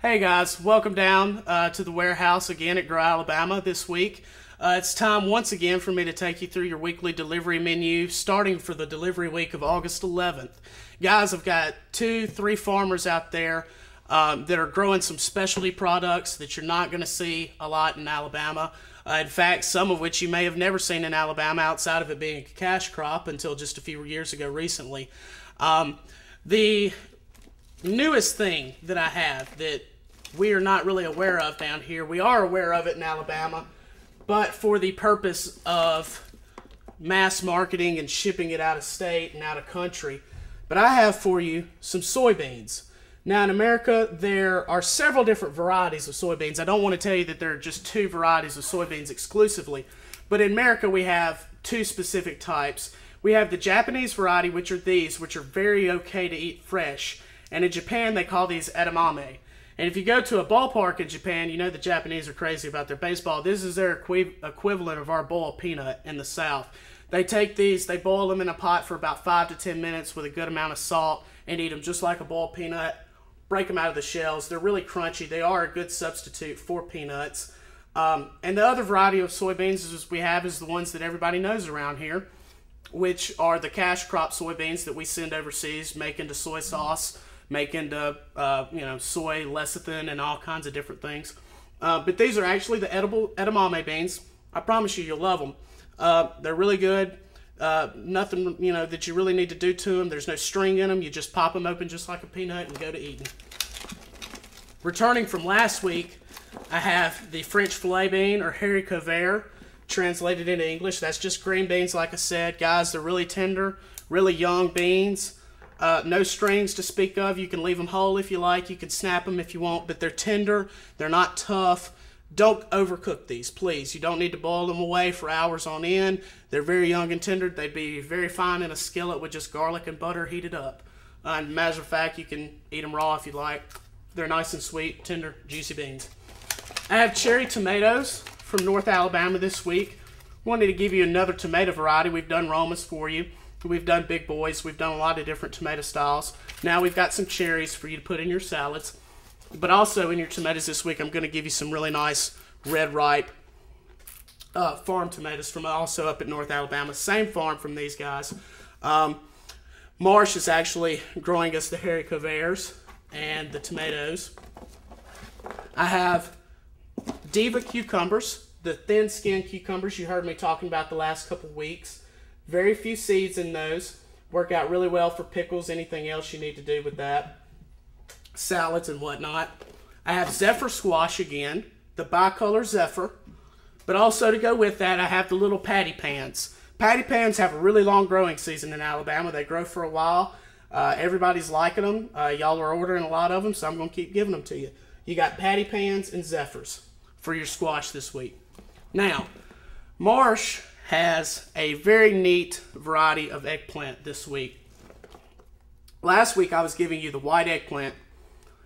Hey guys, welcome down to the warehouse again at Grow, Alabama this week. It's time once again for me to take you through your weekly delivery menu starting for the delivery week of August 11th. Guys, I've got 2-3 farmers out there that are growing some specialty products that you're not going to see a lot in Alabama. In fact, some of which you may have never seen in Alabama outside of it being a cash crop until just a few years ago recently. The newest thing that I have that we are not really aware of down here, we are aware of it in Alabama, but for the purpose of mass marketing and shipping it out of state and out of country. But I have for you some soybeans. Now in America, there are several different varieties of soybeans. I don't want to tell you that there are just 2 varieties of soybeans exclusively, but in America we have 2 specific types. We have the Japanese variety, which are these, which are very okay to eat fresh. And in Japan, they call these edamame. And if you go to a ballpark in Japan, you know the Japanese are crazy about their baseball. This is their equivalent of our boiled peanut in the South. They take these, they boil them in a pot for about 5 to 10 minutes with a good amount of salt and eat them just like a boiled peanut. Break them out of the shells. They're really crunchy. They are a good substitute for peanuts. And the other variety of soybeans we have is the ones that everybody knows around here, which are the cash crop soybeans that we send overseas, make into soy sauce, make into soy lecithin and all kinds of different things. But these are actually the edible edamame beans. I promise you, you'll love them. They're really good. Nothing that you really need to do to them. There's no string in them. You just pop them open just like a peanut and go to eating. Returning from last week, I have the French filet bean, or haricot vert, translated into English. That's just green beans, like I said. Guys, they're really tender, really young beans. No strings to speak of. You can leave them whole if you like. You can snap them if you want, but they're tender. They're not tough. Don't overcook these, please. You don't need to boil them away for hours on end. They're very young and tender. They'd be very fine in a skillet with just garlic and butter heated up. And matter of fact, you can eat them raw if you like. They're nice and sweet, tender, juicy beans. I have cherry tomatoes from North Alabama this week. Wanted to give you another tomato variety. We've done Romas for you. We've done big boys. We've done a lot of different tomato styles. Now we've got some cherries for you to put in your salads. But also in your tomatoes this week, I'm going to give you some really nice red ripe farm tomatoes from also up at North Alabama. Same farm from these guys. Marsh is actually growing us the haricot verts and the tomatoes. I have Diva cucumbers, the thin skin cucumbers you heard me talking about the last couple weeks. Very few seeds in those. Work out really well for pickles, anything else you need to do with that. Salads and whatnot. I have Zephyr squash again, the bicolor Zephyr. But also to go with that, I have the little patty pans. Patty pans have a really long growing season in Alabama. They grow for a while. Everybody's liking them. Y'all are ordering a lot of them, so I'm going to keep giving them to you. You got patty pans and Zephyrs for your squash this week. Now, Marsh has a very neat variety of eggplant this week. Last week I was giving you the white eggplant.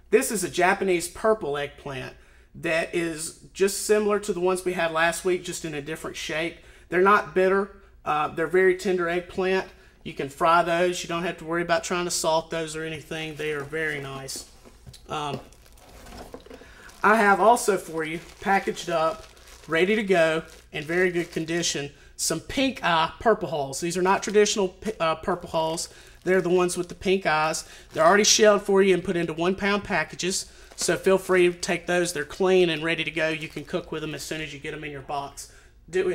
This is a Japanese purple eggplant that is just similar to the ones we had last week, just in a different shape. They're not bitter. They're very tender eggplant. You can fry those. You don't have to worry about trying to salt those or anything. They are very nice. I have also for you, packaged up, ready to go, in very good condition, some pink eye purple hulls. These are not traditional purple hulls. They're the ones with the pink eyes. They're already shelled for you and put into 1-pound packages. So feel free to take those. They're clean and ready to go. You can cook with them as soon as you get them in your box. Do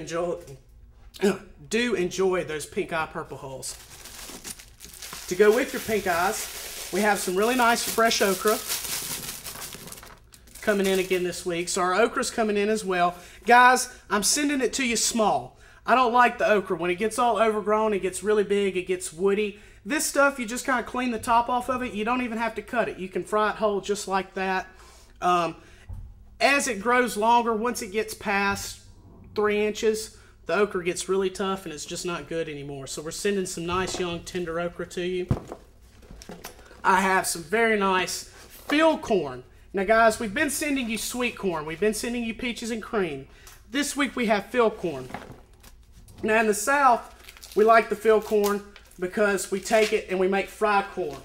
enjoy those pink eye purple hulls. To go with your pink eyes, we have some really nice fresh okra coming in again this week. So our okra's coming in as well. Guys, I'm sending it to you small. I don't like the okra. When it gets all overgrown, it gets really big, it gets woody. This stuff, you just kind of clean the top off of it. You don't even have to cut it. You can fry it whole just like that. As it grows longer, once it gets past 3 inches, the okra gets really tough and it's just not good anymore. So we're sending some nice young tender okra to you. I have some very nice field corn. Now guys, we've been sending you sweet corn. We've been sending you peaches and cream. This week we have field corn. Now in the South, we like the field corn because we take it and we make fried corn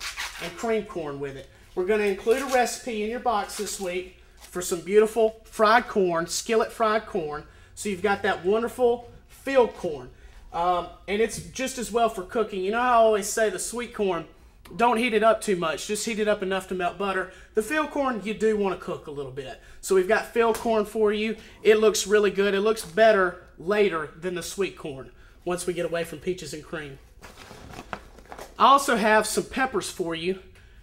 and cream corn with it. we're going to include a recipe in your box this week for some beautiful fried corn, skillet fried corn. So you've got that wonderful field corn. And it's just as well for cooking. You know how I always say the sweet corn, don't heat it up too much. Just heat it up enough to melt butter. The field corn, you do want to cook a little bit. So we've got field corn for you. It looks really good. It looks better later than the sweet corn once we get away from peaches and cream. I also have some peppers for you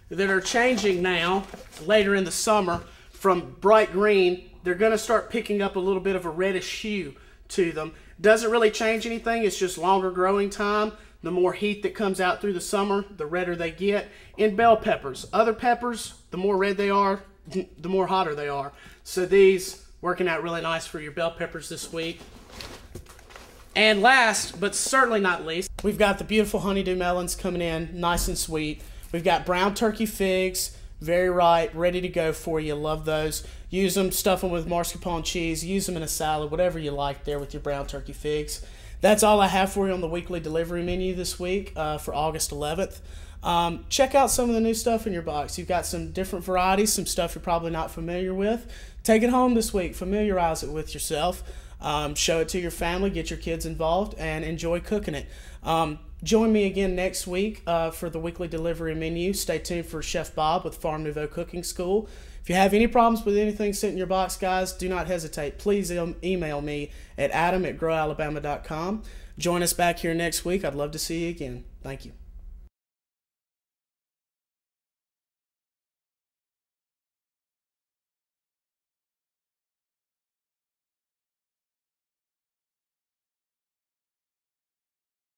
that are changing now later in the summer from bright green. They're going to start picking up a little bit of a reddish hue to them. Doesn't really change anything. It's just longer growing time. The more heat that comes out through the summer, the redder they get. In bell peppers. Other peppers, the more red they are, the more hotter they are. So these working out really nice for your bell peppers this week. And last, but certainly not least, we've got the beautiful honeydew melons coming in, nice and sweet. We've got brown turkey figs, very ripe, ready to go for you. Love those. Use them, stuff them with mascarpone cheese, use them in a salad, whatever you like there with your brown turkey figs. That's all I have for you on the weekly delivery menu this week for August 11th. Check out some of the new stuff in your box. You've got some different varieties, some stuff you're probably not familiar with. Take it home this week. Familiarize it with yourself. Show it to your family. Get your kids involved and enjoy cooking it. Join me again next week for the weekly delivery menu. Stay tuned for Chef Bob with Farm Nouveau Cooking School. If you have any problems with anything sitting in your box, guys, do not hesitate. Please email me at adam@growalabama.com. Join us back here next week. I'd love to see you again. Thank you.